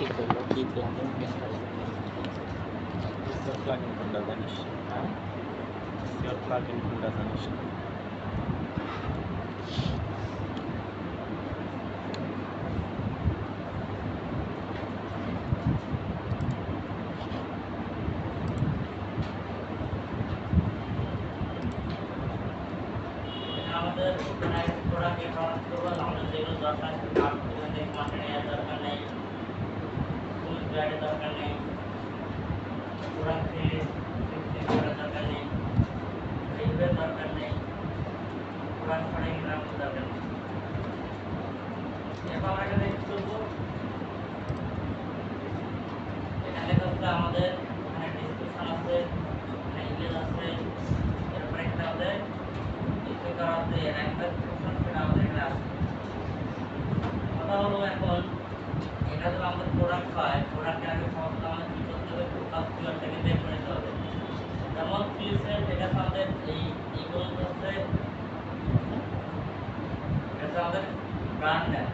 কি করলো কি প্লাগইন প্লাগইন কোনটা জানিস? হ্যাঁ সিওর প্লাগইন কোনটা জানিস না? আমাদের প্রোডাক্ট প্রোডাক্ট করবো আমাদের যেগুলো দরকার কার্ড থেকে মার্কেট দরকার নেই ফুল গাইডের দরকার নেই প্রোডাক্ট করার দরকার নেই রিভিউর দরকার নেই প্রোডাক্ট ফাইলিং করার দরকার নেই এরপর আমরা এখানে কি করবো এখানে হচ্ছে আমাদের এখানে ডেসক্রিপশন আছে এখানে ইমেজ আছে এরপর এখানে আমাদের ইনফো করা আছে র্যাঙ্কার সেকশন সেটা আমাদের এখানে আছে কথা হলো এখন এটা তো আমাদের প্রোডাক্ট হয় প্রোডাক্টে আগে সমস্ত আমাদের কি করতে হবে ফোকাস কিওয়ার্ডটাকে বের করে নিতে হবে যেমন ফিল্ডসের এটা আমাদের এইগুলো হচ্ছে এটা আমাদের ব্র্যান্ড নেম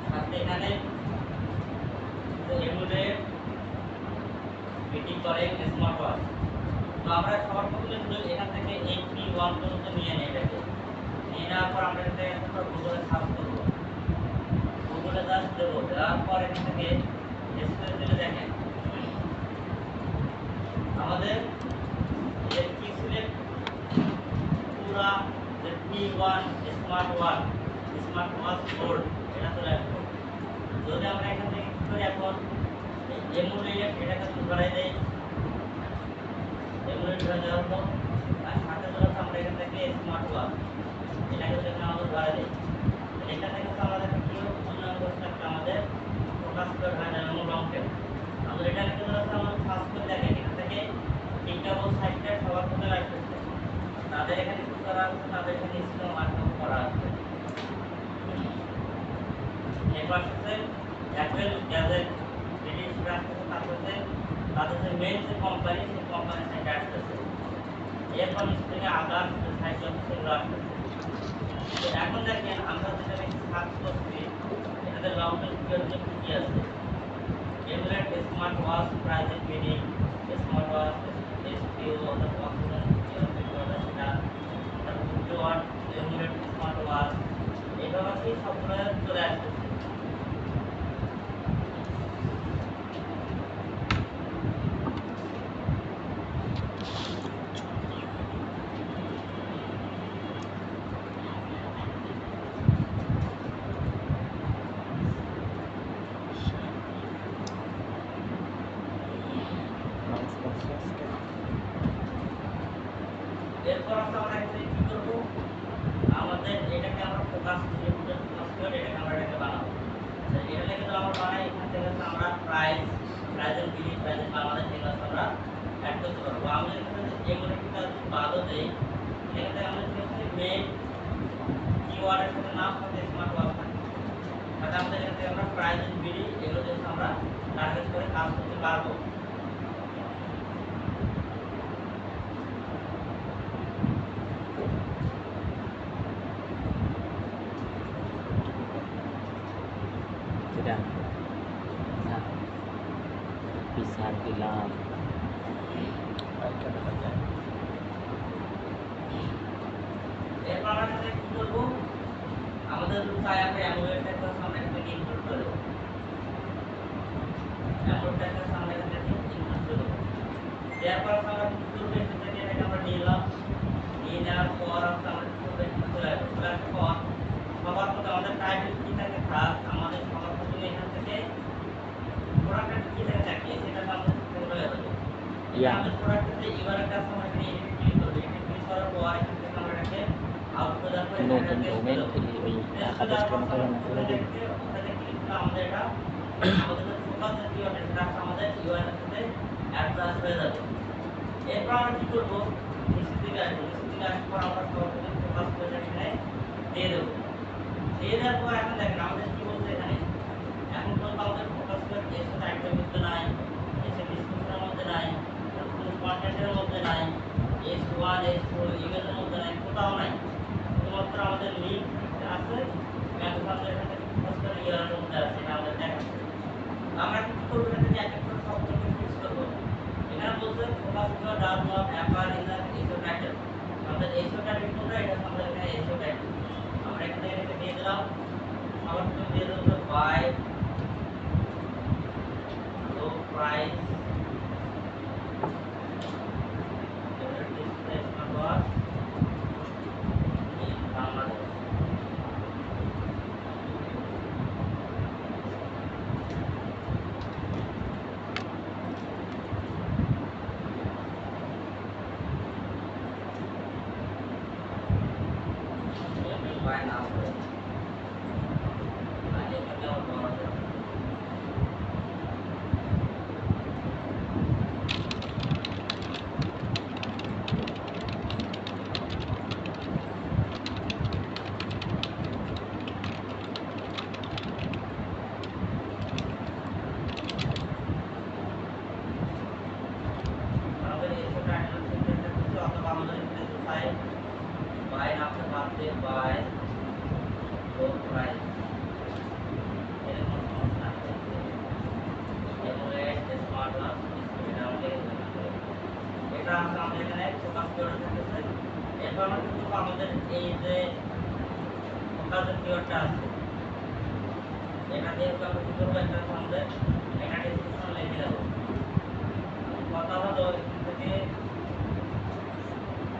সাথে এখানে এমুলেট মিটিং করে স্মার্ট ওয়াচ তো আমরা সবার প্রথমে এখান থেকে AP1 পর্যন্ত নিয়ে নেই এটাকে নিয়ে নেওয়ার পর আমরা এটাকে গুগলে সার্চ করবো গুগলে জাস্ট দেবো দেওয়ার পর এখান থেকে স্পেস দিলে দেখেন আমাদের যে কি সিলেক্ট পুরা যে P1 স্মার্ট ওয়াচ কোড এটা চলে আসবে যদি আমরা এখান থেকে কি করি এখন এমুলেট এটাকে ধরাই দেই এমুলেট ধরে দেওয়ার পর আর সাথে ধরে আমরা এখান থেকে স্মার্ট ওয়াচ এটাকে যদি আমরা ধরাই দেই এখান থেকে আমাদের কি উন্নয়ন করতে আমাদের ফোকাস করে হয় না এমন লংকে আমাদের এটাকে ধরে আমরা ফার্স্ট করে দেখেন এখান থেকে টিকাবল সাইটটা সবার প্রথমে আসছে তাদের এখানে কি করা আছে তাদের এখানে স্কিল মার্কআপ করা আছে এরপর হচ্ছে অ্যাপল গ্যাজেট ব্রিটিশ রাষ্ট্র তারপরে তাদের যে মেইন যে কোম্পানি সেই কোম্পানি সাইটে আসতেছে এরপর নিচে থেকে আদার সাইট সেগুলো আসতেছে তো এখন দেখেন আমরা যেটা সার্চ করছি এটাতে লংটেল কিওয়ার্ড কি আছে emulate smart watch present meaning smart watch এসপিও অর্থাৎ কনফিডেন্স কিওয়ার্ড সেটা তারপর কিওয়ার্ড এমুলেট স্মার্ট ওয়াচ এভাবে কি সবগুলো চলে আসতেছে এরপর আমরা এখানে কি করব আমাদের এটাকে আমরা ফোকাস করে এটাকে আমরা এটাকে বানাবো এটা লিখে তো আমরা বানাই এখান থেকে আমরা প্রাইজের বিলি প্রাইজের বাংলাদেশ এগুলো আমরা অ্যাড করতে পারবো আমরা এখানে এগুলো কি কাজ বাদও দেই এখানে আমরা এখানে মেইন কিওয়ার্ডের সাথে নাম সাথে স্মার্ট ওয়াচ থাকে তাহলে আমাদের এখান থেকে আমরা প্রাইজের বিলি এগুলো দিয়ে আমরা টার্গেট করে কাজ করতে পারবো বিচার দিলাম এরপর আমরা কি করবো আমাদের চাই আমরা অ্যামোলেটটাকে সামনে থেকে ইনপুট করে দেবো অ্যামোলেটটাকে সামনে থেকে ইনপুট করে দেবো এরপর আমরা কি করবো এখান থেকে এটাকে আমরা নিলাম নিয়ে নেওয়ার পর আমরা কি করবো চলে আসবো চলে আসার পর সবার প্রথমে আমাদের টাইটেল কি থাকে থাক আমাদের সবার প্রথমে এখান থেকে প্রোডাক্টটা কি থাকে থাকে সেটা আমরা চলে যাবো আমাদের প্রোডাক্টে ইউআরএল কাস্টমার এখানে এডিট ক্লিক করবে এডিট ক্লিক করার পর এখান থেকে আমরা এটাকে আউটপুট আসবে নতুন ডোমেন ওই আকাশটা মতো করে দিই ওখানে ক্লিক করে আমাদের এটা আমাদের যে ফোকাস যে কিওয়ার্ড এটা আমাদের ইউআরএল এর সাথে অ্যাডজাস্ট হয়ে যাবে এরপর আমরা কি করব নিচে দিকে আসবো নিচে দিকে আসার পর আমরা সরাসরি ফোকাস করে এখানে দিয়ে দেব দিয়ে দেওয়ার পর এখন দেখেন আমাদের কি বলছে এখানে এখন পর্যন্ত আমাদের ফোকাস করে এর সাথে আইটেম মধ্যে নাই এসে ডিসক্রিপশনের মধ্যে নাই কন্টেন্টের মধ্যে নাই S1 S2 ইমেজের মধ্যে নাই কোথাও নাই শুধুমাত্র আমাদের লিংক আছে ম্যাথ আমাদের এখানে ফোকাস করে ইউআরএল এর মধ্যে আছে এটা আমাদের দেখাচ্ছে আমরা কি করব, এটা যে এক এক করে সবগুলোকে ফিক্স করব। এখানে বলছে focus keyword does not appear in the SEO title. আমাদের এসইও টাইটেল কোনটা, এটা আমাদের এখানে এসইও টাইটেল। আমরা এখানে এটাকে দিয়ে দিলাম, সবার প্রথমে দিয়ে দেব buy low price display smartwatch in Bangladesh. Buy নাম করে আর এখানে আমার বড় আছে। আমাদের এসইও টাইটেল সিনট্যাক্সটা কিছু, অথবা আমাদের এখানে কোথায় বাই নামটা বাদ দিয়ে বাই লো প্রাইস, এরকম সমস্যা আছে। এমুলেট স্মার্টওয়াচ ডিসপ্লে ডাউনলোড এটা আছে আমাদের এখানে ফোকাস কিওয়ার্ড থাকতেছে। এরপর আমরা কিন্তু আমাদের এই যে ফোকাস কিওয়ার্ডটা আছে, এটা দিয়ে আমরা কি করবো, একটা আমাদের এটা ডেসক্রিপশন লিখে দেবো। কথা হলো এখান থেকে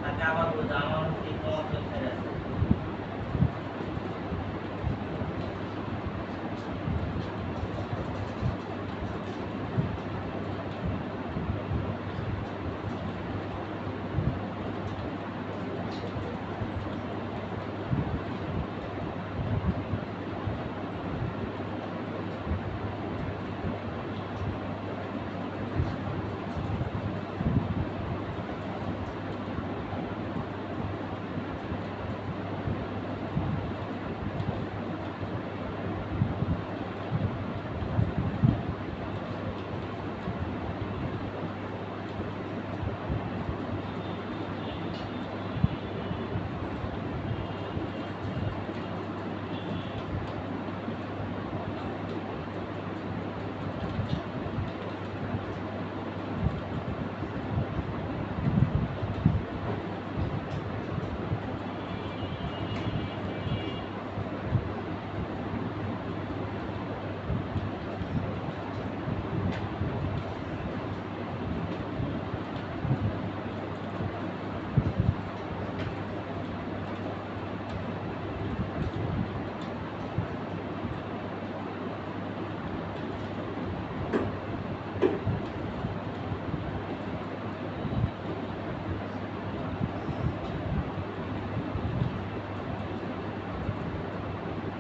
তাকে আবার বলতে আমার এই ওয়েবসাইট আছে,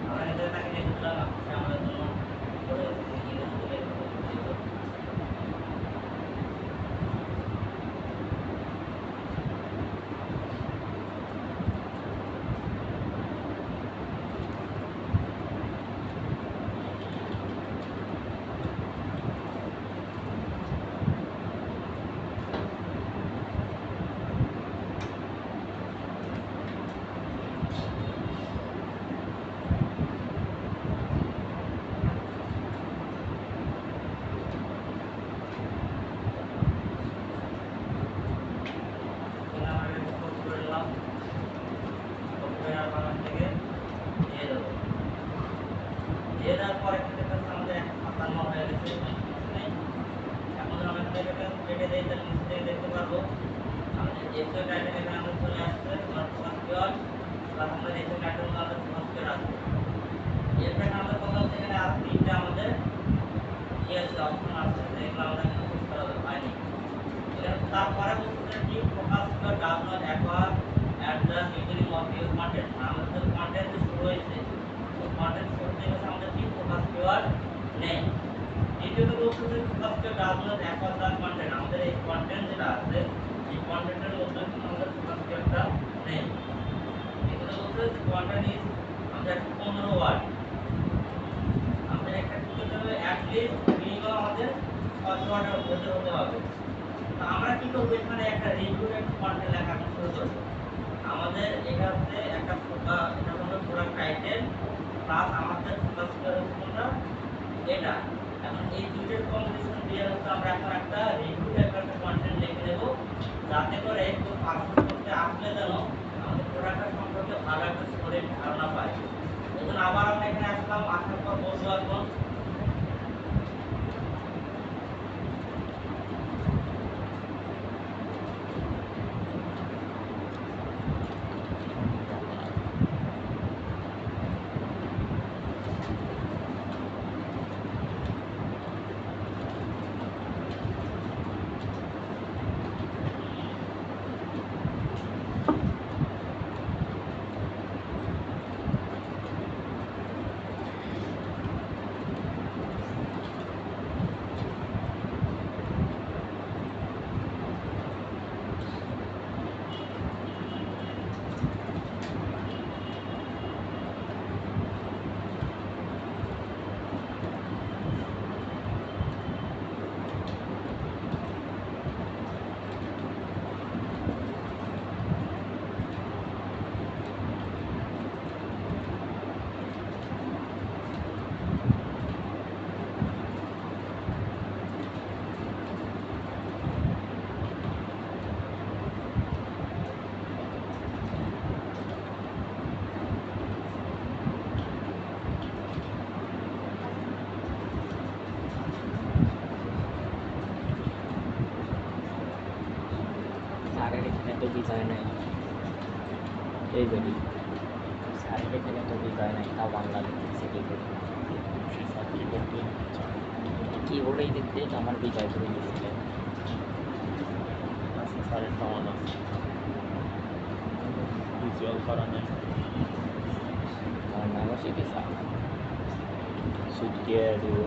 আমরা এটা তাকে লিখে দিলাম, আপনি আমাদের জন্য করে ইংরেজিতে বের করে দিল। এখানে আমরা এটা কপি করে নিলাম, কপি করে আমরা থেকে দিয়ে দেবো। দিয়ে দেওয়ার পর এখানে দেখতে আমাদের 57 হয়ে গেছে, নেই। এখন আমরা এটাকে কেটে দিয়ে তাহলে নিচে থেকে দেখতে পারবো আমাদের এসইও টাইটেল এখানে আমাদের চলে আসছে, তোমার ফোকাস কিওয়ার্ড প্লাস আমাদের এসইও টাইটেল আমাদের ফোকাস কিওয়ার্ড আছে। এরপরে আমাদের কথা হচ্ছে এখানে আর তিনটা আমাদের আছে অপশন আছে, যেগুলো আমরা এখানে ফিক্স করা হয়নি। এখানে তারপরে বলতে কি focus keyword does not acquire at the beginning of your content. আমাদের কন্টেন্ট শুরু হয়েছে, তো কন্টেন্ট শুরু থেকে আমাদের কি ফোকাস কিওয়ার্ড নেই। দ্বিতীয়ত বলতে যে focus keyword does not acquire the content, আমাদের এই কন্টেন্ট যেটা আছে এই কন্টেন্টের মধ্যে কিন্তু আমাদের ফোকাস কিওয়ার্ডটা নেই। এখানে বলতে যে কন্টেন্ট ইজ আমাদের 15 ওয়ার্ড, আমাদের একটা কি করতে হবে, অ্যাট লিস্ট মিনিমাম আমাদের 5 ওয়ার্ডের মধ্যে হতে হবে। তো আমরা কি করব, এখানে একটা রিভিউ একটা কন্টেন্ট লেখা শুরু করব। আমাদের এটাতে একটা এটা হলো প্রোডাক্ট টাইটেল প্লাস আমাদের ফোকাস কিওয়ার্ড কোনটা, এটা। এখন এই দুইটার কম্বিনেশন দিয়ে হচ্ছে আমরা এখন একটা রিভিউ টাইপের একটা কন্টেন্ট লিখে দেব, যাতে করে কেউ পারচেজ করতে আসলে যেন আমাদের প্রোডাক্টটা সম্পর্কে ভালো একটা সলিড ধারণা পায়। এজন্য আবার আমরা এখানে আসলাম, আসার পর বলবো এখন স্যারের এখানে তো বিজয় নাই, এই যদি স্যারের এখানে তো বিজয় নাই, তাও বাংলা লিখতেছে কি করে? কিবোর্ডেই দেখতে আমার বিজয় করে দিয়েছিল। স্যারের কেমন আছে ভিজুয়াল করা নেই আমার নামও শিখেছে সুটিয়ে দিব।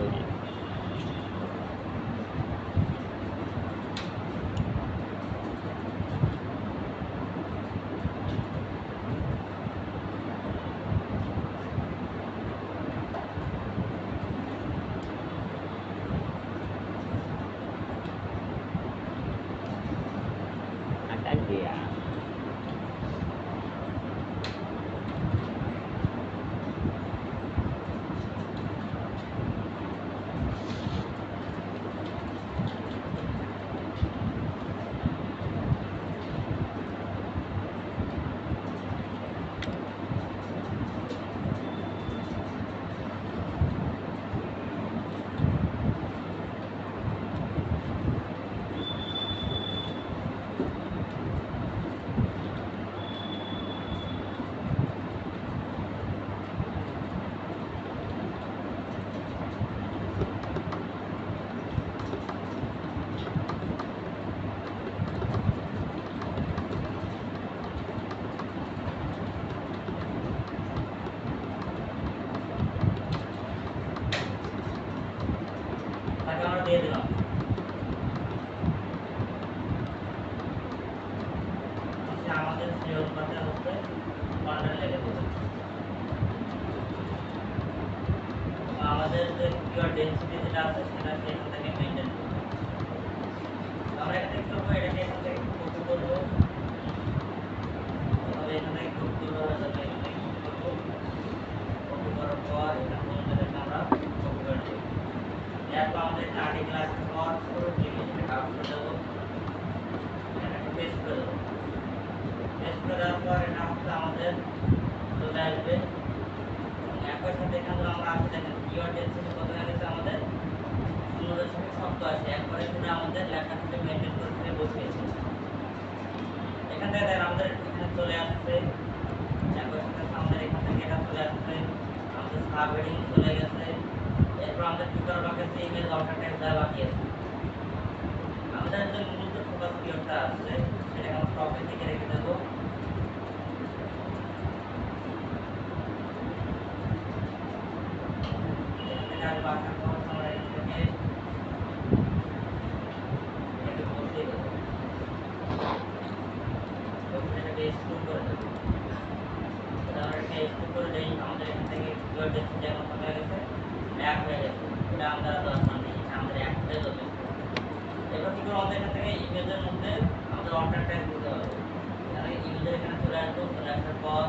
akan dia তাকে আমরা দিয়ে দিলাম। আমাদের সেই অনুপাতে হচ্ছে কন্টেন্ট লিখে দেবো। আমাদের যে কিওয়ার্ড ডেনসিটি যেটা আছে সেটা এখান থেকে মেইনটেইন করব। আমরা এখান থেকে করব, এটাকে এখান থেকে কপি করব, তাহলে এখান থেকে কপি করব, তাহলে এখান থেকে কপি করব, কপি করার পর এখান থেকে আমরা কপি করে দেব। এরপর আমাদের এখানে আর্টিকেল আসার পর পুরো টেবিলটা কাট করে দেব, এটাকে পেস্ট করে দেব। পেস্ট করার পর এটা হচ্ছে আমাদের চলে আসবে। একই সাথে এখানে আমরা আসলে দেখেন কিওয়ার্ড ডেনসিটি কত হয়ে গেছে আমাদের 0.87 একবারে কিন্তু আমাদের লেখাটাকে মেইনটেইন করে বসিয়েছে। এখান থেকে দেখেন আমাদের এখানে চলে আসছে, একই সাথে আমাদের এখান থেকে এটা চলে আসছে, আমাদের সাবহেডিং চলে গেছে। এরপর আমাদের কি করা বাকি আছে, ইমেল অর্ডার ট্যাগ দেওয়া বাকি আছে। আমাদের যে মূলত ফোকাস কিওয়ার্ডটা আছে সেটাকে আমরা টপের দিকে রেখে দেবো। এখানে আসার পর আমরা এখানে এটাকে বসিয়ে দেবো, এটাকে স্ক্রল করে দেবো। আমরা এটা স্ক্রল করে দেই, আমাদের এখান থেকে কিওয়ার্ড ডেনসিটি এখন কত হয়ে গেছে, 1 হয়ে গেছে। এটা আমরা দরকার নেই, আমাদের 1 হয়ে যাবে। এবার কি করব, আমাদের এখান থেকে ইমেজের মধ্যে আমাদের অর্ডার ট্যাগ দিতে হবে। তাহলে ইমেজের এখানে চলে আসবো, চলে আসার পর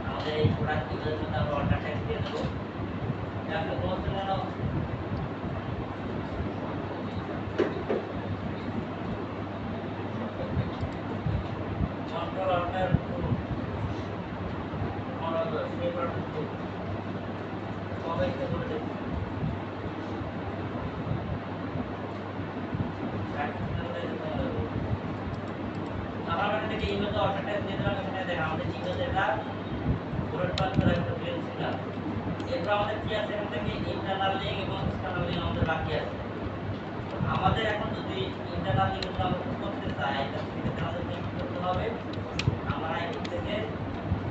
আমাদের এই প্রোডাক্ট ইমেজের মধ্যে আমরা অর্ডার ট্যাগ দিয়ে দেবো। এখন কোন জন্য কন্ট্রোল অল্টার আমরা সেই প্রোডাক্ট কবে থেকে বলে দেখি আমরা এটাকে ইমেজ অল্টারটা দিয়ে দিলাম এখানে দেখেন আমাদের ইমেজ এটা বুলেট পয়েন্ট করে একটা প্লেন সিগন্যাল এরপর আমাদের কি আছে এখান থেকে ইন্টারনাল লিংক এবং এক্সটার্নাল লিংক আমাদের বাকি আছে আমাদের এখন যদি ইন্টারনাল লিংক আমরা করতে চাই তাহলে আমাদের কি করতে হবে আমরা এখান থেকে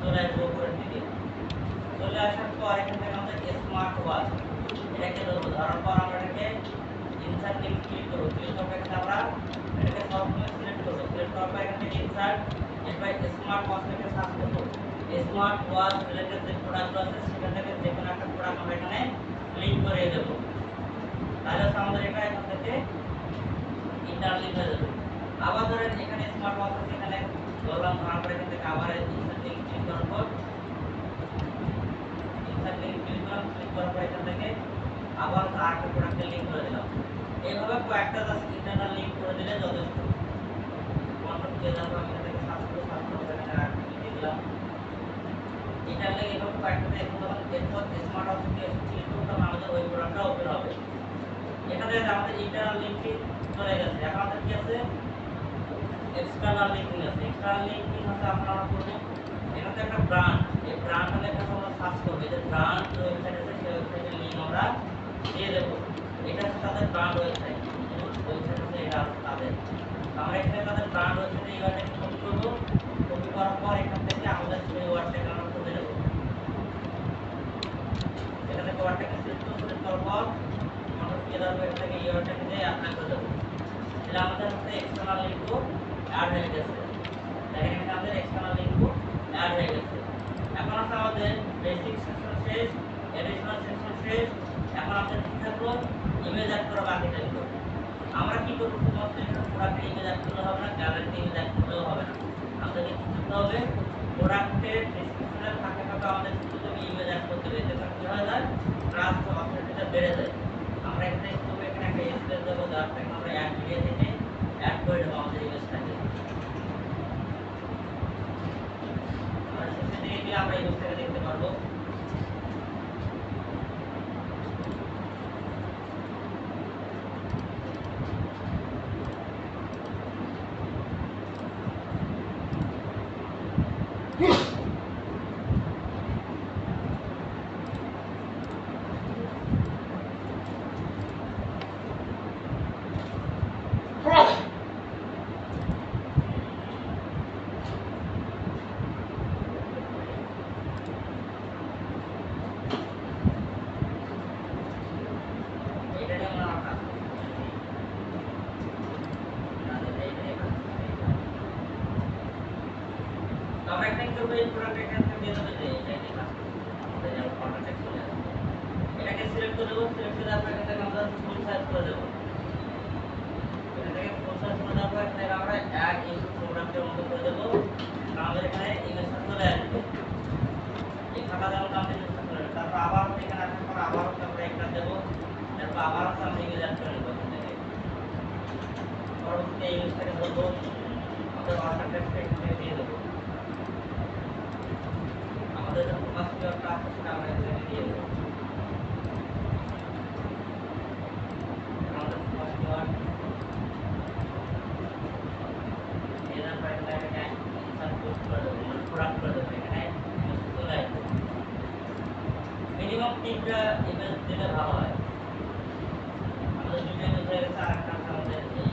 চলে আসবো উপরের দিকে চলে আসার পর এখান থেকে আমাদের স্মার্ট ওয়াচ এটাকে ধরবো ধরার পর আমরা এটাকে ইনসার্ট লিংক ক্লিক করব ক্লিক করে এখানে আমরা এটাকে সবসময় সিলেক্ট করব সিলেক্ট করার পর এখান থেকে ইনসার্ট এরপর স্মার্ট ওয়াচ থেকে সার্চ করব স্মার্ট ওয়াচ রিলেটেড যে প্রোডাক্ট আছে সেখান থেকে যে কোনো একটা প্রোডাক্ট আমরা এখানে লিংক করে দেব তাহলে আমাদের এটা এখান থেকে ইন্টারনাল লিংক হয়ে যাবে আবার ধরেন এখানে স্মার্ট ওয়াচ আছে এখানে ধরলাম আমরা এখান থেকে আবার ইনসার্ট লিংক ক্লিক করার পর ইনসার্ট লিংক ক্লিক করার পর এখান থেকে আবার আরেকটা প্রোডাক্টের লিংক করে দিলাম এইভাবে কয়েকটা জাস্ট ইন্টারনাল লিংক করে দিলে যথেষ্ট কন্ট্রোল দিয়ে যাবো আমি এখান থেকে সার্চ করে এখানে আরেকটা দিয়ে দিলাম এটা লাগে এভাবে কয়েকটা এখন যখন এরপর স্মার্ট অপশন দিয়ে ক্লিক করব তখন আমাদের ওই প্রোডাক্টটা ওপেন হবে এখানে আমাদের ইন্টারনাল লিংকটি চলে গেছে এখন আমাদের কি আছে এক্সটার্নাল লিংকিং আছে এক্সটার্নাল লিংকিং হচ্ছে আপনারা করব এখানে একটা ব্র্যান্ড এই ব্র্যান্ডটা লেখা আমরা সার্চ করব এই যে ব্র্যান্ড ওয়েবসাইট আছে সেই ওয়েবসাইটের লিংক আমরা দিয়ে দেব এটা হচ্ছে তাদের ব্র্যান্ড ওয়েবসাইট ওয়েবসাইট আছে এটা তাদের আমরা এখানে তাদের ব্র্যান্ড ওয়েবসাইটে এই ওয়ার্ডটা কপি করব কপি করার পর এখান থেকে আমাদের সেই ওয়ার্ডটাকে আমরা খুঁজে নেব এখানে ওয়ার্ডটাকে সিলেক্ট করার পর আমরা কি করব এখান থেকে এই ওয়ার্ডটাকে দিয়ে অ্যাপ্লাই করে দেব তাহলে আমাদের হচ্ছে এক্সটার্নাল লিংকও অ্যাড হয়ে গেছে দেখেন এখানে আমাদের এক্সটার্নাল লিংকও অ্যাড হয়ে গেছে এখন আছে আমাদের বেসিক সেকশন শেষ এডিশনাল সেকশন শেষ এখন আমাদের কি থাকলো ইমেজ অ্যাড করা বাকি থাকলো আমরা কি করব শুধুমাত্র এখানে প্রোডাক্টের ইমেজ অ্যাড করলে হবে না গ্যালারিতে ইমেজ অ্যাড করলেও হবে না আমাদেরকে কি করতে হবে প্রোডাক্টের ডেসক্রিপশনের ফাঁকে ফাঁকে আমাদের শুধু ইমেজ অ্যাড করতে হবে এতে কি হয় যায় ট্রাস্ট অথরিটিটা বেড়ে যায় আমরা এখানে কি করব এখানে একটা স্পেস দেব যাতে আমরা অ্যাড ভিডিও থেকে অ্যাড করে দেব আমাদের ইমেজটাকে আমরা শেষে দিয়ে আমরা ইমেজটাকে দেখতে পারবো আমরা একটা কি করব এই প্রোডাক্ট এখান থেকে দিয়ে দেব যে এটাকে আমাদের যে কন্টাক্ট চলে আসবে এটাকে সিলেক্ট করে দেব সিলেক্ট করে তারপর এখান থেকে আমরা ফুল সাইজ করে দেব এখান থেকে ফুল সাইজ করে দেওয়ার পর এখান থেকে আমরা অ্যাড ইনপুট প্রোগ্রামের মতো করে দেব আমাদের এখানে ইমেজটা চলে আসবে এই খাতা দেওয়ার নাম দিয়ে চলে আসবে তারপর আবার এখানে আসার পর আবার আমরা একটা দেব তারপর আবার আমরা ইমেজ অ্যাড করে দেব এখান থেকে পরবর্তীতে ইমেজটাকে ধরব আমাদের অর্ডার টেক্সটে দিয়ে দেব আমাদের যখন মাস্টারটা আছে সেটা আমরা এখানে দিয়ে দেব আমাদের মাস্টার এর পরে এখানে ইনসার্ট করে দেব প্রোডাক্ট করে দেব এখানে চলে আসবে মিনিমাম 3টা ইমেজ দিলে ভালো হয় আমাদের দুটো ইমেজ হয়ে গেছে আরেকটা আমাদের এই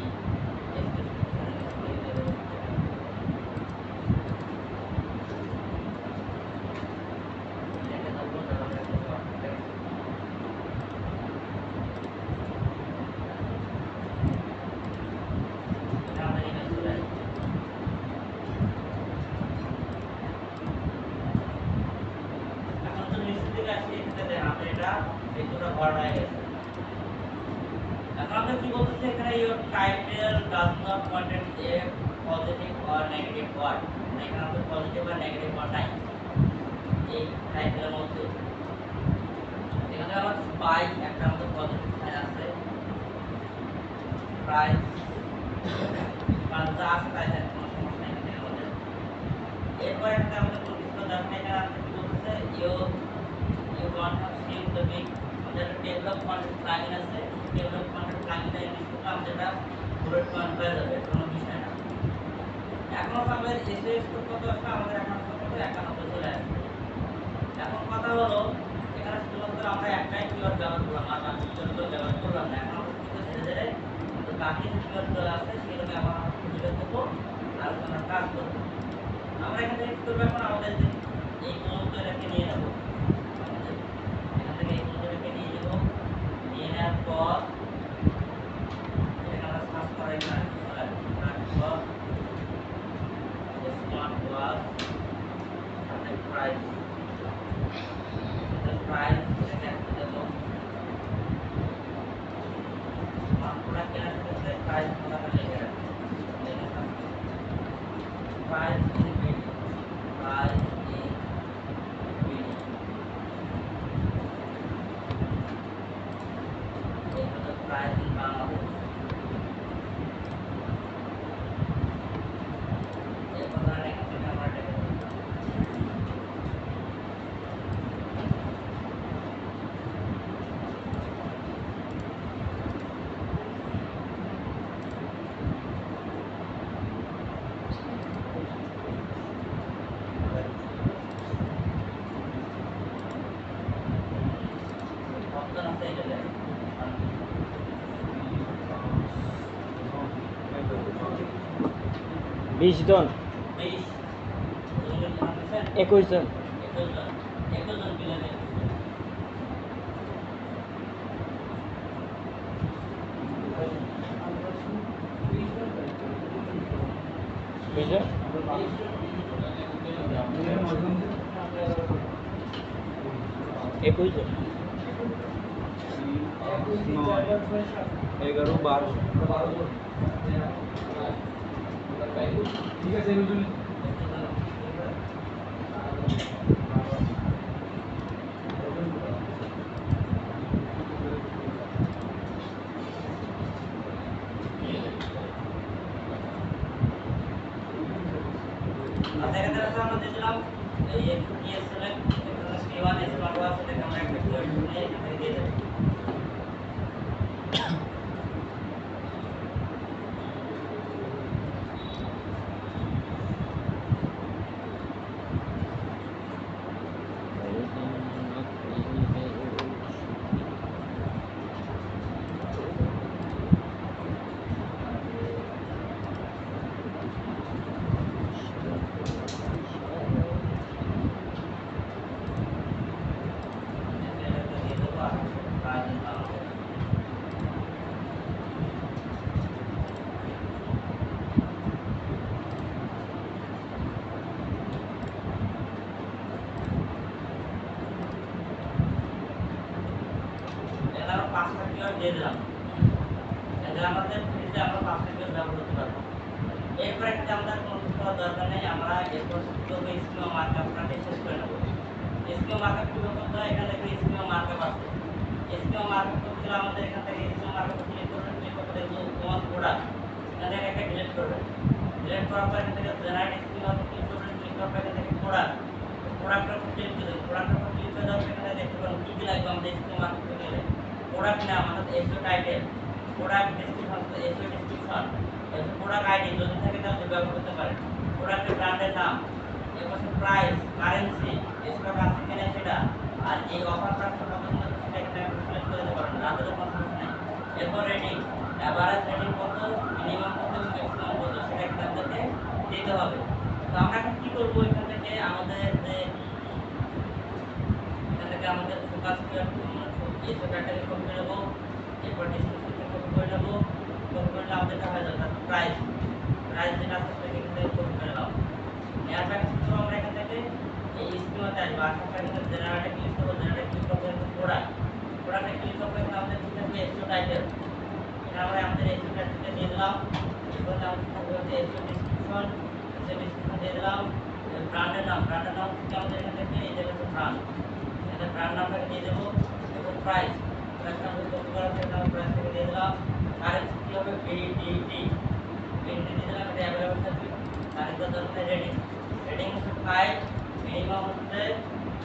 your title does not contain a positive or negative word এখানে আমাদের পজিটিভ আর নেগেটিভ ওয়ার্ড নাই এই টাইটেলের মধ্যে এখানে আমার প্রাইস একটা আমাদের পজিটিভ সাইন আছে প্রাইস পাঁচটা আছে তাই কোনো সমস্যা নেই এখানে আমাদের এরপরে একটা আমাদের পরিচিত দরকার এখানে আছে কি বলতেছে you want to see the big আমাদের ডেভেলপমেন্ট প্ল্যান আছে ডেভেলপমেন্ট প্ল্যানটা ইউজ করলে আমাদের এটা বুলেট পয়েন্ট হয়ে যাবে কোনো বিষয় না এখন আমাদের এসএস কত আছে আমাদের এখন কত 91 চলে আসছে এখন কথা হলো এখানে শুধুমাত্র আমরা একটাই কিওয়ার্ড ব্যবহার করলাম আর বাকি কিওয়ার্ডগুলো ব্যবহার করলাম না এখন আমরা কিন্তু ধীরে ধীরে তো বাকি যে কিওয়ার্ডগুলো আছে সেগুলোকে আবার আমরা খুঁজে বের করবো আর আমরা কাজ করবো আমরা এখান থেকে কি করবো এখন আমাদের যে এই ক্লোজটাকে নিয়ে নেবো আমাদের এখান থেকে এই ক্লোজটাকে নিয়ে নেবো নিয়ে নেওয়ার পর এখানে আমরা সার্চ করার এখানে চলে আসবো স্মার্ট ওয়াচ সাথে প্রাইস প্রাইস এটাকে একটা দেবো স্মার্ট প্রোডাক্ট কেনার ক্ষেত্রে প্রাইস আমরা লিখে রাখবো price is BD price is BD এটা হলো প্রাইস ইন বাংলাদেশ এরপর ধরেন এখান থেকে আমরা এটাকে অপশন আছে এটা দেন 20 জন 20 জনের নাম দিচ্ছেন 21 জন 21 জন বিলেনে বুঝছো 21 জন 11-12 ঠিক আছে আমাদের এখানে আমরা দিলাম এই ইএস সিলেক্ট এখানে P1 স্মার্ট ওয়াচ এটা আমরা একটা কিওয়ার্ড নিয়ে এখানে দিয়ে দেব আমরা 5টা কিওয়ার্ড দিয়ে দিলাম এখানে আমাদের ফ্রিজে আমরা 5টা কিওয়ার্ড ব্যবহার করতে পারবো এরপর একটা আমাদের কোনো কিছু করার দরকার নেই আমরা এরপর শুধু স্কিমা মার্কআপটাকে শেষ করে নেব স্কিমা মার্কআপ কি করতে হয় এখানে দেখো স্কিমা মার্কআপ আছে স্কিমা মার্কআপ করতে হলে আমাদের এখান থেকে স্কিমা মার্কআপ ক্লিক করবেন ক্লিক করে দেখো তোমার প্রোডাক্ট এখানে একটা ডিলিট করবেন ডিলিট করার পর এখান থেকে জেনারেট স্কিমা ক্লিক করবেন ক্লিক করার পর এখান থেকে প্রোডাক্টের উপর ক্লিক করবেন প্রোডাক্টের উপর ক্লিক করে দেওয়ার পর এখানে দেখতে পাবেন কি কি লাগবে আমাদের স্কিমা মার্কআপ করতে গেলে প্রোডাক্ট নাম আমাদের SEO title product description SEO description এরপর প্রোডাক্ট আইডি যদি থাকে তাহলে ব্যবহার করতে পারেন প্রোডাক্টের ব্র্যান্ডের নাম এরপর প্রাইস কারেন্সি স্টক আছে কিনা সেটা আর এই অফার প্রাপ্ত কত সেটা এখানে সিলেক্ট করে দিতে পারেন রাতের কোনো সমস্যা নেই এরপর রেটিং এভারেজ রেটিং কত মিনিমাম কত ম্যাক্সিমাম কত সেটা এখান থেকে দিতে হবে তো আমরা এখন কি করব এখান থেকে আমাদের যে এখান থেকে আমাদের ফোকাস এসও টাইটেল কপি করে নেব এরপর ডিসক্রিপশন কপি করে নেব কপি করলে আমাদেরটা হয়ে যাবে প্রাইস যেটা আছে সেটা এখান থেকে কপি করে নাও নেওয়ার পর কিন্তু আমরা এখান থেকে এই স্কিমাতে আসবো আসার পর এখানে জেনারেটে ক্লিক করবো জেনারেটে ক্লিক করবো প্রোডাক্টে ক্লিক করবো এখানে আমাদের কি থাকবে এসও টাইটেল এখানে আমরা আমাদের এসও টাইটেলটা দিয়ে দিলাম এরপর আমাদের থাকবে হচ্ছে এসও ডিসক্রিপশন দিয়ে দিলাম ব্র্যান্ডের নাম থেকে আমাদের এখান থেকে এই জায়গাতে ব্র্যান্ড এখানে ব্র্যান্ড নামটাকে দিয়ে দেবো এবং প্রাইস আমরা কপি করার জন্য প্রাইস থেকে দিয়ে দিলাম কারেন্সি কি হবে BDT দিয়ে দিলাম এটা অ্যাভেলেবল থাকবে তারপর ধরুন রেটিং 5, মিনিমাম হচ্ছে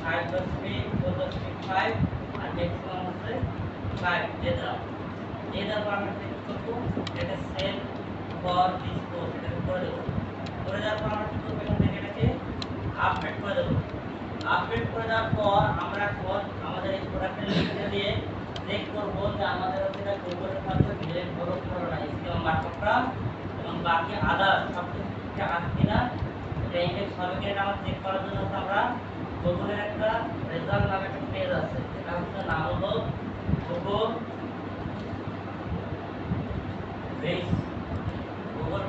5 আর ম্যাক্সিমাম হচ্ছে 5 দিয়ে দাও। দিয়ে দেওয়ার পর আমরা কি করবো, এটা সেল ফর দিস কোর্স এটা করে দেবো। করে দেওয়ার পর আমরা কি করবো, এখান থেকে এটাকে আপডেট করে দেবো। আপডেট করে দেওয়ার পর আমরা এখন আমাদের এই প্রোডাক্টের লিঙ্কটা দিয়ে চেক করবো যে আমাদের হচ্ছে এটা গুগলের মাধ্যমে ডিলিট হলো কি হলো না, স্কিম মার্কআপটা এবং বাকি আদার সব কিছু ঠিকঠাক আছে কিনা এটা ইন্ডেক্স হবে কিনা এটা আমরা চেক করার জন্য আমরা গুগলের একটা রেজাল্ট নামে একটা পেজ আছে, এটা হচ্ছে নাম হলো গুগল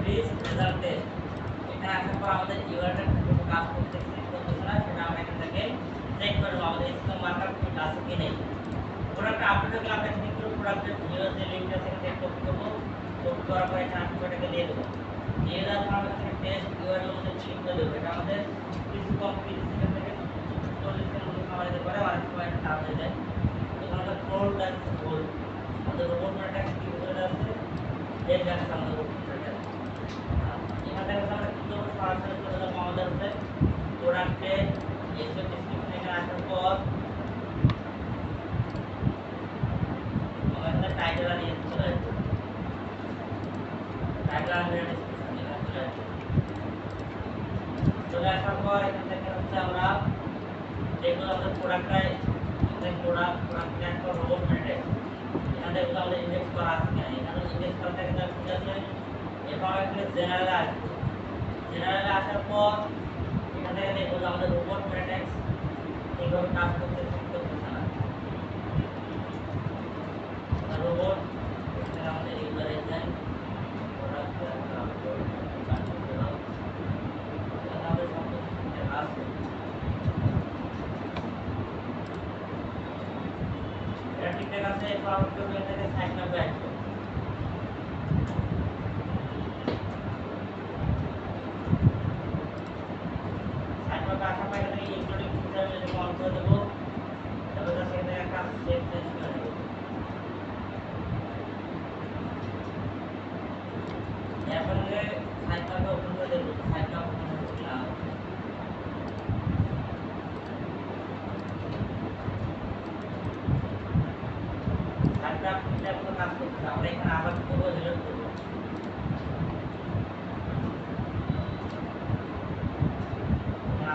রিচ রেজাল্ট টেস্ট। এখানে আসার পর আমাদের ইউআরএল টা কাজ করতেছে না সেটা আমরা এখান থেকে চেক করব আমাদের স্কিম মার্কআপ ঠিক আছে কি নেই। প্রোডাক্ট আপডেট হলে আমরা এখানে পুরো প্রোডাক্টের ভিডিও যে লিংকটা থেকে চেক কপি করব, কপি করার পর এখানে এটাকে দিয়ে দেব। দিয়ে দেওয়ার পর আমরা এখানে টেস্ট ইউআরএল মধ্যে ক্লিক করে দেব। এটা আমাদের কিছু কমপ্লিট সেখান থেকে 40 সেকেন্ড মতো আমাদের পরে অনেক সময় এটা চার্জ হয়ে যায়। এখানে আমরা কোড আছে কোড আমাদের রোবট ম্যাটটা কি করে আছে এই দেখতে আমাদের রোবট ম্যাটটা এখান থেকে আমরা কি করব, সরাসরি চলে যাব আমাদের হচ্ছে প্রোডাক্টে এসে ডেসক্রিপশন এখানে আসার পর আমাদের টাইটেল আর ইয়েস চলে আসবে। টাইটেল আর ডেসক্রিপশন এখানে চলে আসবে। চলে আসার পর এখান থেকে হচ্ছে আমরা যেগুলো আমাদের প্রোডাক্টটাই আমাদের প্রোডাক্ট একটা রোবট ম্যাটে এখান থেকে আমাদের ইন্ডেক্স করা আছে কিনা, এখানে ইন্ডেক্স করা থাকে ঠিক আছে। এরপর এখানে জেনারেলে আসবে। জেনারেলে আসার পর এখান থেকে দেখবো যে আমাদের রোবট ম্যাট্রিক্স এইভাবে কাজ করতেছে না। রোবট এখানে আমাদের ইউজার এজেন্ট প্রোডাক্ট আমাদের সব কিছু আছে। এটা ঠিকঠাক আছে। এরপর আমরা কি করবো, এখান থেকে সাইট ম্যাপে আসবো। সাইট ম্যাপে আসার পর এখান থেকে ইনক্লুডিং ফিচার যদি অন করে দেবো, তাহলে সেখান থেকে একটা সেভ চেঞ্জ করে দেবো। এখন সাইট ম্যাপে ওপেন করে দেবো, সাইট ম্যাপ ওপেন হচ্ছে না। সাইট ম্যাপ ঠিকঠাক মতো কাজ করছে না। আমরা এখানে আবার কি করবো, রিলোড করবো।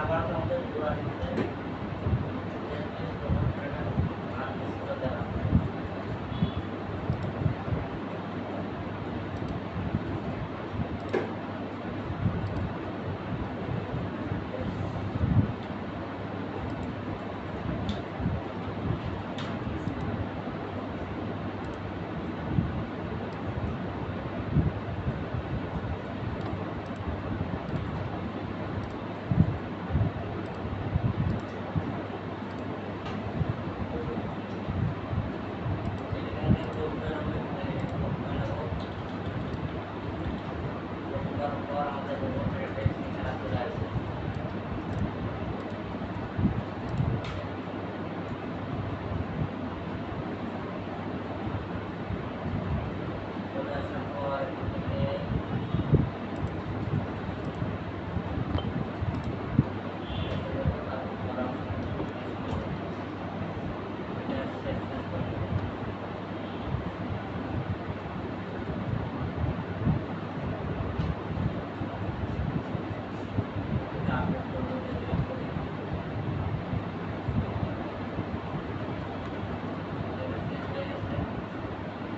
আবার আমাদের পুরো আসছে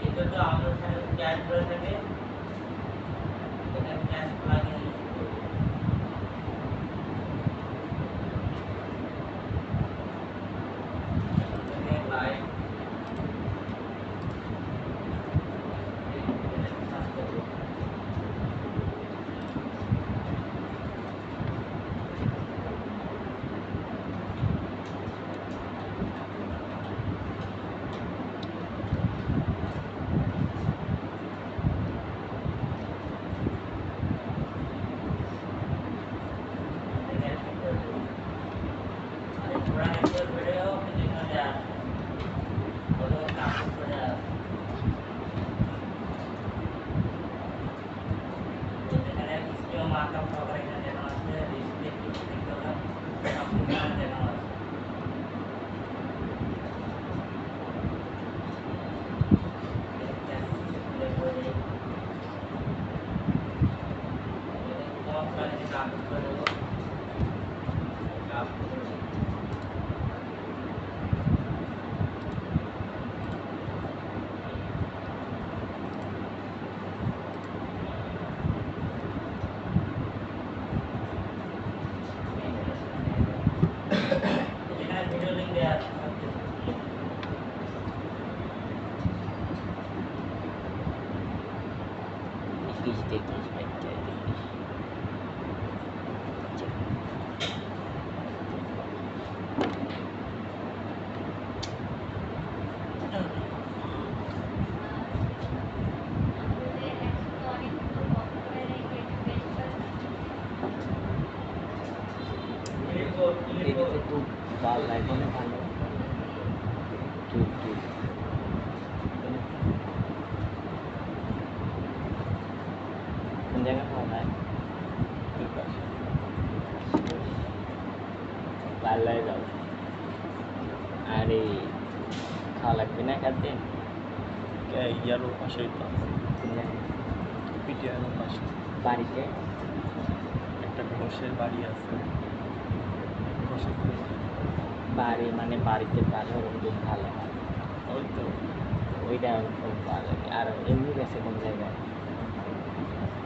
কিন্তু আমাদের সাথে ক্যাশ করে থাকে এখানে ক্যাশ প্লাগইন ইউজ করব। এখানে লাইভ মার্কআপ সহকারে এখানে দেখানো আছে। ডিসপ্লে এটাতে খুব ভালো লাগে, অনেক ভালো। ঠিক ঠিক কোন জায়গায় পাওয়া যায়? ভালো লাগে যাও। আর এই খাওয়া লাগবে না একদিন? ইয়ারও পাশেই তো আছে, কোন জায়গায়? পিটিআরের পাশে বাড়িতে? একটা ঘোষের বাড়ি আছে, ঘোষের বাড়ি মানে বাড়িতে পারলে ওরকম খুব ভালো হয়। ওই তো ওইটা খুব ভালো লাগে। আর এমনি গেছে কোন জায়গায়?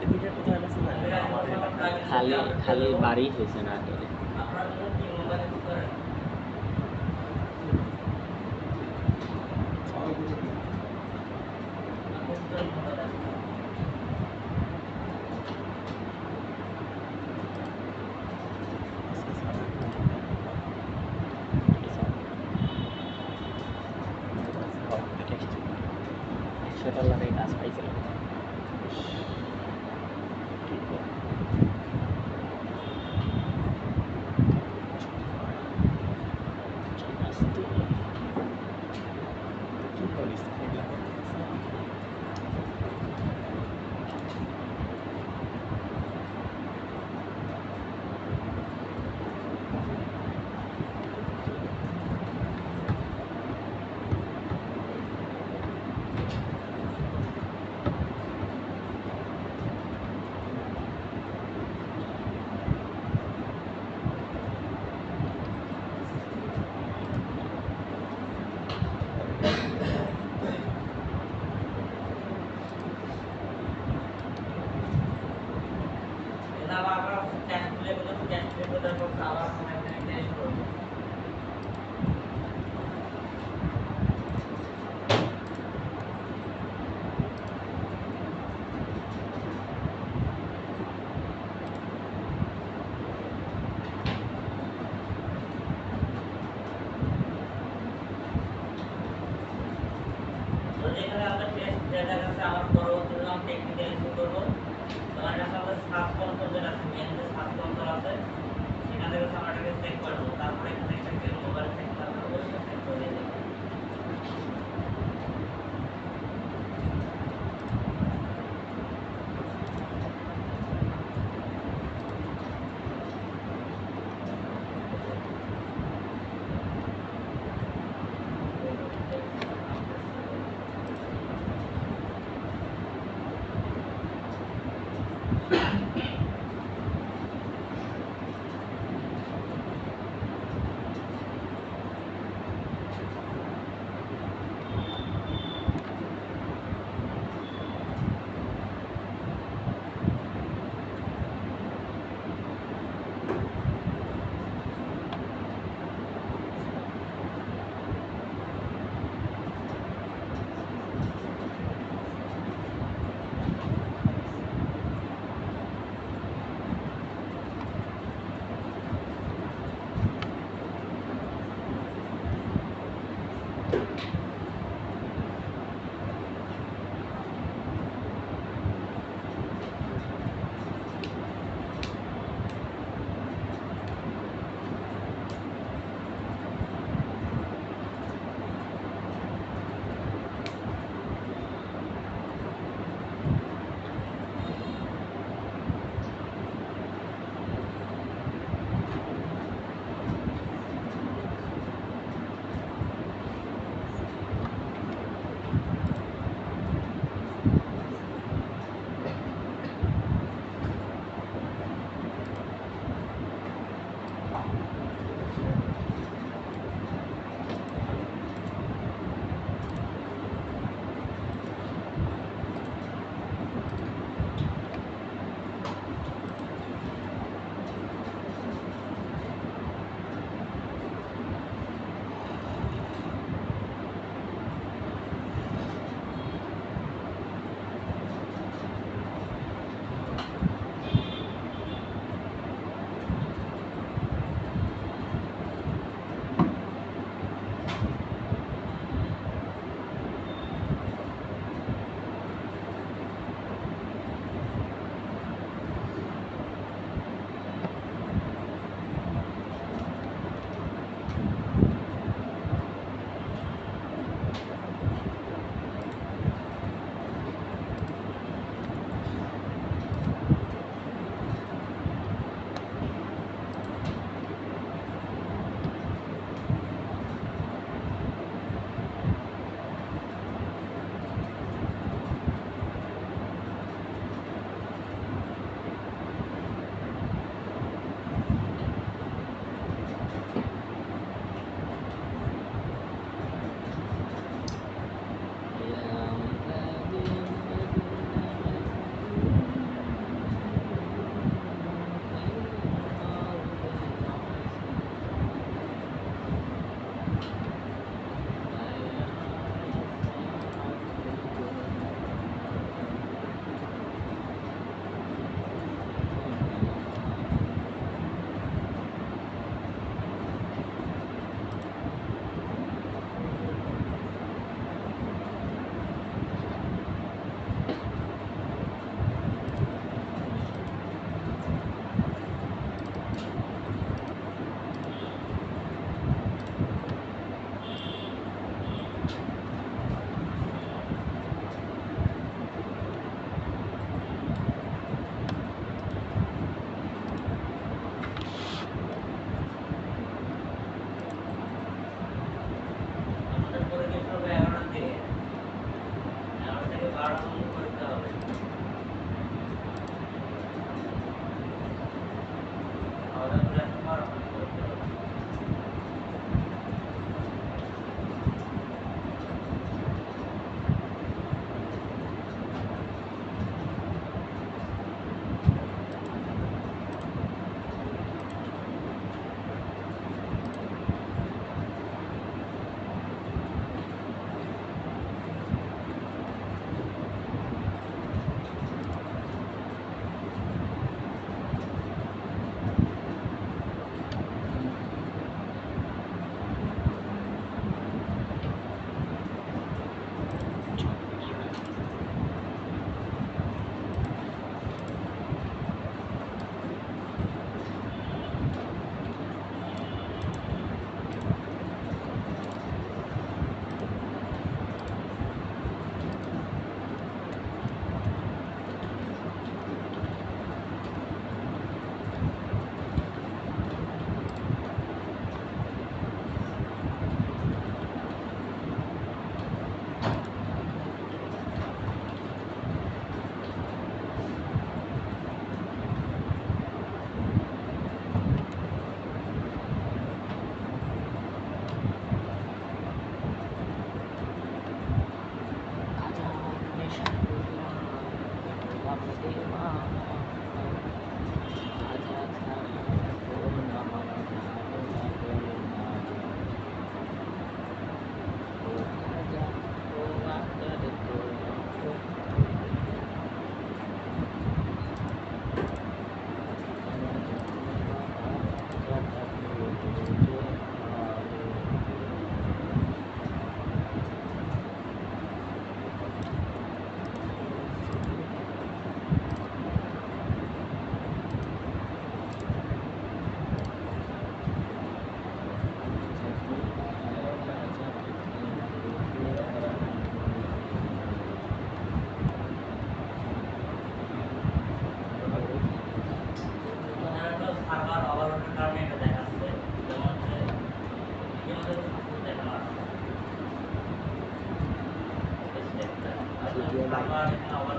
এদিকে কোথায় গেছে না আমার এলাকায়। খালি খালি বাড়ি হয়েছে না আসলে। আপনারা যদি কি মোবাইল ইউজ করেন $100 এই কাজ পাইছিল। কি করিস এগুলা করতেছিস? এটা আবার ক্যাশ প্লে করে ক্যাশ প্লে করে পর আবার সময় টেস্ট করব যদি এখানে আমরা টেস্ট ডেটা কাছে আবার পরবর্তী নাম টেকনিক্যাল ইস্যু করব তোমার কাছে আমরা সার্চ কন্ট্রোল যেটা আছে মেন যে সার্চ কন্ট্রোল আছে সেখান থেকে আমরা এটাকে চেক করব তারপরে এখানে একটা মোবাইল থেকে আমরা অবশ্যই চেক করে দেব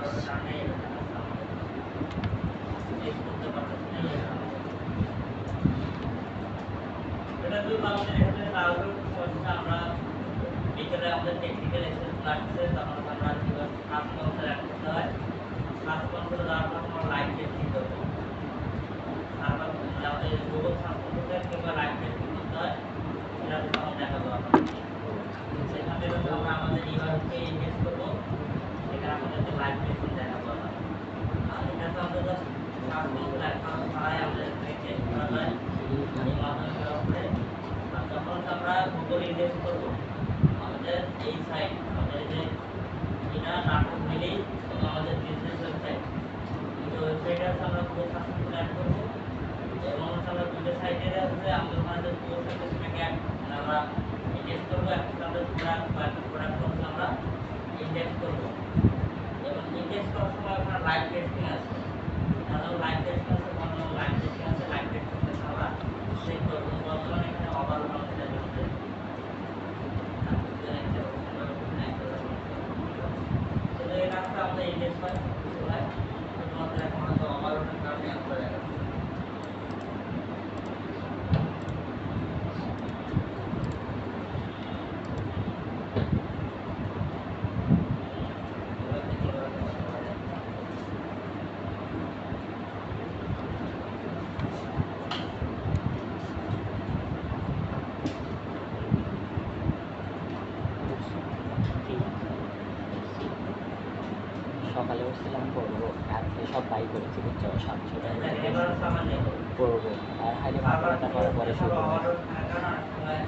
ওভারলোডের কারণে এটা দেখাচ্ছে আমাদের টেস্ট করতে পারতেছি না এর কারণে। এটা যদি আমাদের এখানে তাহলে আমরা বিকেলে আমাদের টেকনিক্যাল এক্সেস লাগছে তখন আমরা কিভাবে কাজ করতে রাখতে হয় কাজ করতে দেওয়ার পর আমরা লাইভ টেস্টিং করবো তারপর আমাদের গুগল সার্চ করতে কিংবা লাইভ টেস্টিং করতে হয় সেটা তখন দেখাবো আপনাদের সেখানে আমরা আমাদের ইউআরকে ইনভেস্ট করবো সেখানে আমাদেরকে লাইভ টেস্টিং দেখাবো আমরা আর এটা তো আমাদের জাস্ট সার্চ করতে প্ল্যাটফর্ম ছাড়াই আমাদের টেস্ট করা যায় এই মাধ্যমে উপরে আর যখন আমরা গুগল ইনভেস্ট করবো আমাদের এই সাইট আমাদের যে এটা নাটক মিলেই আমাদের বিজনেস ওয়েবসাইট এই ওয়েবসাইটে আছে আমরা গুগল সার্চ করে অ্যাড করবো এবং আমরা দুটো সাইটে আছে আমাদের ওখানে গুগল সার্চটাকে আমরা ইন্ডেক্স করবো একটা আমাদের প্রোডাক্ট বা প্রোডাক্ট আমরা ইন্ডেক্স করবো এবং ইন্ডেক্স করার সময় ওখানে লাইভ টেস্টিং আছে তাহলে লাইভ টেস্টিং আছে কোনো লাইভ টেস্টিং আছে লাইভ টেস্টিং আমরা চেক করবো বর্তমানে এখানে ওভারঅল আমাদের আছে আমাদের ইন্ডেক্স হয় তোমাদের এখন হয়তো ওভারঅলের কারণে আমরা দেখাচ্ছি সকালে উঠছিলাম করবো আজকে সব বাই করেছি বুঝছো 700 টাকা এবার সামান্য করবো আর হাইলে মাথা ব্যথা করার পরে শুরু করবো। ওভারঅল থাকার কারণে সময়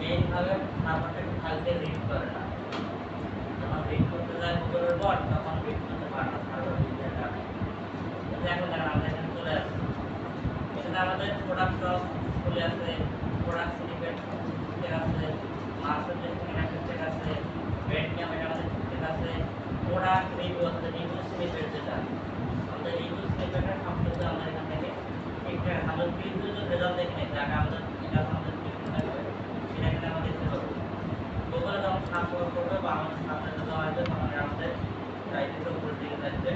মেইন ভাবে নাম্বারটা কালকে রিড করে না যখন রিড করতে যায় গুগলের বট তখন রিড করতে পারে না সার্ভার রিডের কারণে কিন্তু এখন দেখেন আমাদের এখানে চলে আসছে এখানে আমাদের প্রোডাক্ট সব চলে আসে প্রোডাক্ট সিনিপেট ঠিক আছে মার্কেট ঠিক আছে ব্র্যান্ড নেম এটা আমাদের ঠিক আছে প্রোডাক্ট রিভিউ আছে রিভিউ সিনিপেট যেটা আমাদের রিভিউ সিনিপেটের সবকিছু আমরা এখান থেকে ঠিকঠাক আমাদের রিভিউ যে রেজাল্ট দেখে নিই যাকে আমাদের এটা আমাদের ঠিকঠাক হবে সেটা এখানে আমরা দেখতে পাবো গুগলে যখন সার্চ করবে বা আমাদের সার্চ দেওয়া হবে তখন আমাদের সাইটের উপর দিকে যাচ্ছে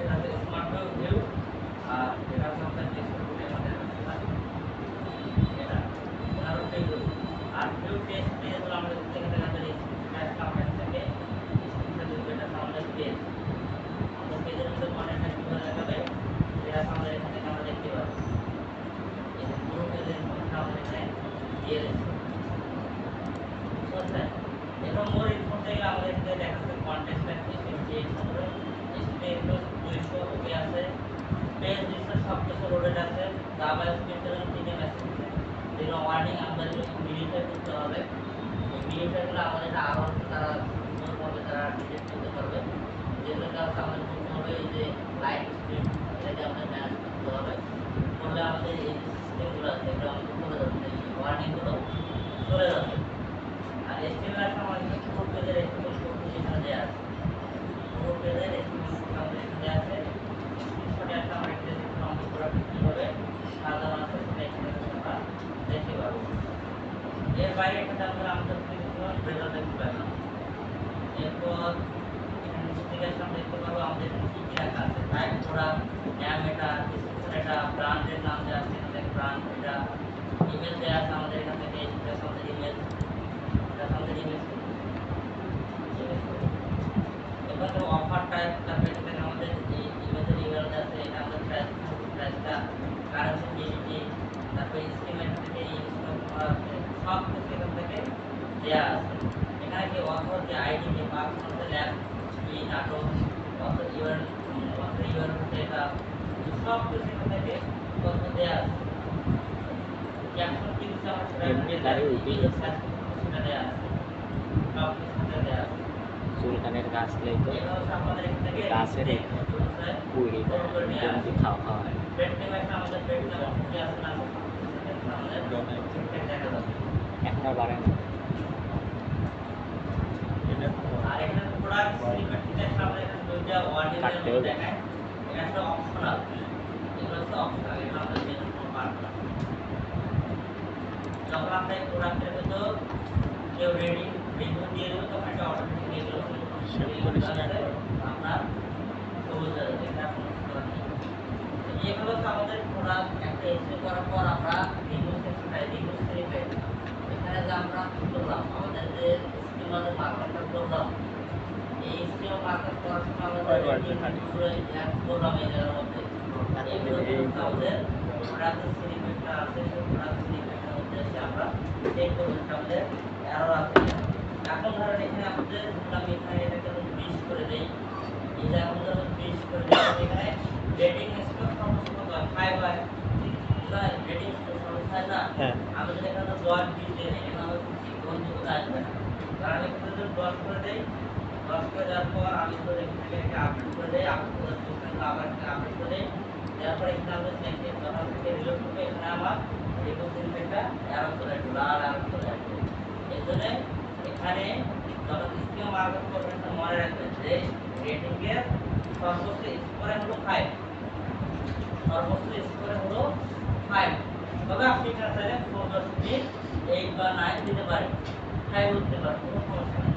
এটা হচ্ছে স্মার্ট ভিউ আর এটা হচ্ছে আমাদের ডেস্কটপে আমাদের এটা আর ভিউ আর ভিউ টেস্ট দিয়ে আমরা দেখতে আমাদের টেস্ট আমাদের থেকে এটা আমাদের পেজ আমাদের পেজের মধ্যে কন্টেন্টটা কিভাবে দেখাবে এটা আমাদের এখান থেকে আমরা দেখতে পাবো এই যে পুরো পেজের ইনফরমেশন আমাদের এখানে দিয়ে দিচ্ছে বুঝছেন এবং মোর ইনফো থেকে আমাদের এখানে দেখাচ্ছে কন্টেন্টটা কি সেটি এখানে স্পেস 200 ওকে আছে পেজ লিস্টের সবকিছু লোডেড আছে জাভা স্ক্রিপ্টের তিনটে মেসেজ যেগুলো ওয়ার্নিং আমাদের মিনিফাই করতে হবে এই মিনিফাইগুলো আমাদের আরও তারা সুন্দর করবে তারা ডিটেক্ট করতে পারবে যেগুলো কাছে আমাদের করতে হবে এই যে লাইভ স্ক্রিপ্ট এটাকে আমাদের ম্যানেজ করতে হবে করলে আমাদের এই যে সিস্টেমগুলো আছে এগুলো আমাদের চলে যাচ্ছে এই ওয়ার্নিংগুলো চলে যাচ্ছে আর এসটিএমএল একটা আমাদের পুরো পেজের এসটিএমএল কোড এখানে দেওয়া আছে পুরো পেজের এসটিএমএল কোড আমাদের এখানে দেওয়া আছে স্ক্রিনশটে একটা আমরা এখানে দেখতে আমাদের পুরোটা কীভাবে সাজানো আছে সেটা এখানে আমরা দেখতে পারবো এর বাইরে এখানে আমরা আমাদের কোনো রেজাল্ট দেখতে পাই না এরপর এখানে নোটিফিকেশন দেখতে পারবো আমাদের এখানে কী কী রাখা আছে টাইপ করা নাম এটা ডিসক্রিপশন এটা ব্র্যান্ডের নাম দেওয়া আছে এখানে ব্র্যান্ড এটা ইমেল দেওয়া আছে আমাদের এখান থেকে এটা আমাদের ইমেল এটা আমাদের ইমেল এবার তো অফার টাইপ তারপরে এখানে আমাদের এই ইমেলের ইমেল আছে এটা আমাদের প্রাইসটা কারেন্সি জিডিটি তারপরে স্কিমের থেকে ইনস্টল করা আছে সব কিছু এখান থেকে দেওয়া আছে এখানে কি অথর যে আইডি যে পাস করতে ল্যাব কি নাটক অথর ইউর এটা সব কিছু এখান থেকে তথ্য দেওয়া আছে ক্যাপশন কি দিচ্ছে আমরা সেটা সেটা দেওয়া আছে সব কিছু দেওয়া আছে সুলতানের গাছ লাইতো এটা হচ্ছে আমাদের এখান থেকে গাছের পুরি জমি খাওয়া খাওয়া হয় পেট নেম একটা আমাদের পেট নেম কি আছে না আমাদের ঠিকঠাক দেখা যাবে এখন আর বাড়ে না আর এখানে প্রোডাক্ট সিলেক্ট টেক্সট আমরা এখানে দুইটা ওয়ার্ডিং দেখায় এটা একটা অপশনাল এগুলো হচ্ছে অপশনাল এটা আমাদের মেন পার্ট না যখন আমরা এই প্রোডাক্টের ভিতর কেউ রেডি রিভিউ দিয়ে দেবো তখন এটা অটোমেটিক এগুলো সেভ করে স্টার্ট আছে করো। আপনার সবুজ আছে, এটা কোনো করা নেই। তো এইগুলো হচ্ছে আমাদের প্রোডাক্ট একটা এসে করার পর আমরা রিমুভ সেকশনটাই রিমুভ সেরিফাইড এখানে যে আমরা কি করলাম আমাদের যে স্কিমারের মার্কারটা করলাম এই স্কিম মার্কার করার সময় আমাদের কয়বার এই দেখা জিনিসগুলো অ্যাড করলাম এই জায়গার মধ্যে এগুলো হচ্ছে আমাদের প্রোডাক্টের সেরিফাইডটা আছে সেই প্রোডাক্ট সেরিফাইডের মধ্যে এসে আমরা চেক করবো যে আমাদের এরর আছে কিনা। এখন ধরেন এখানে আমাদের আমি এখানে এটাকে 20 করে দেই এই যে আমাদের 20 করে দিই এখানে রেটিং স্কোর সর্বোচ্চ কত হয় 5 হয় না রেটিং স্কোর সর্বোচ্চ হয় না হ্যাঁ আমাদের এখানে 10 20 দেই এখানে আমাদের গ্রহণযোগ্যতা আসবে না কারণ আমি এখানে যদি 10 করে দেই 10 করে দেওয়ার পর আমি তো এখান থেকে একটা আপডেট করে দেই আপডেট করে এখানে আবার একটা আপডেট করে দেই তারপরে এখানে আমাদের দেখে যখন থেকে রিলোড করবে এখানে আমার এই কোশ্চেনটা এরর চলে আসবে লাল এরর চলে আসবে এর জন্য এখানে যখন স্কিম মার্ক করবেন তো মনে রাখবেন যে রেটিং এর সর্বোচ্চ স্কোর হলো 5 সর্বোচ্চ স্কোর হলো 5 তবে আপনি এখানে চাইলে 4.8 বা 9 দিতে পারেন 5 দিতে পারেন কোনো সমস্যা নেই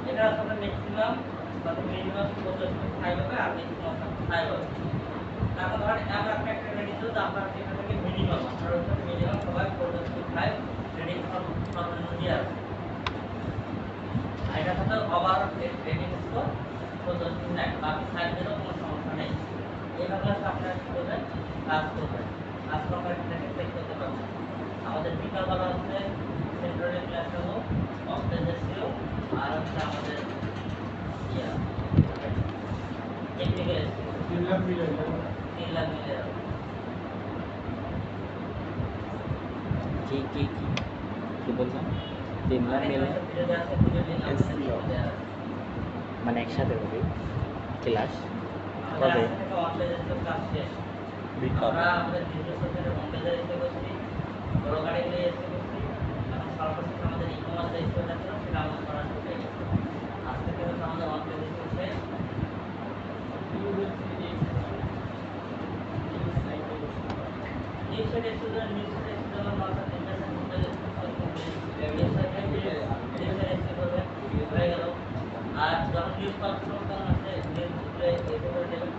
এটা আসলে ম্যাক্সিমাম বা মিনিমাম 4.5 হবে আর ম্যাক্সিমাম 5 হবে তারপর ধরেন আমরা একটা রেটিং দিতে আপনার এখান থেকে মিনিমাম আপনার হচ্ছে মিনিমাম সবাই 4.5 রেটিং সর্বনিম্ন দিয়ে আছে এটা হচ্ছে ওভার রেটিং স্কোর 4.9 বাকি সাইড দিলেও কোনো সমস্যা নেই এইভাবে আপনারা কি করবেন কাজ করবেন কাজ করার এটাকে চেক করতে পারবেন আমাদের বিকালবেলা হচ্ছে সেন্ট্রালের ক্লাস হলো অফটেজের ছিল আর হচ্ছে আমাদের ইয়া টেকনিক্যাল ছিল 3 লাখ মিলে কি বললাম 3 লাখ মিলে মানে একসাথে হবে ক্লাস কবে বিকাল আমরা আমাদের বিজনেস সেক্টরে হোমপেজে এসে করছি বড় গাড়ি নিয়ে এসে করছি এখন সর্বশেষ আমাদের ই-কমার্স যে স্টোরটা ছিল সেটা আমাদের সরাসরি পেয়ে গেছে আজ থেকে হচ্ছে আমাদের হোমপেজ এসেছে নিউজ সাইট এসেছে নিউজ সাইট এসেছে যেমন মাথা বিজনেস হোমপেজ নিউজ সাইট এসে করবে হয়ে গেল আর যখন নিউজ পাবলিশ তখন আছে নিউজগুলো এসে করে দেবেন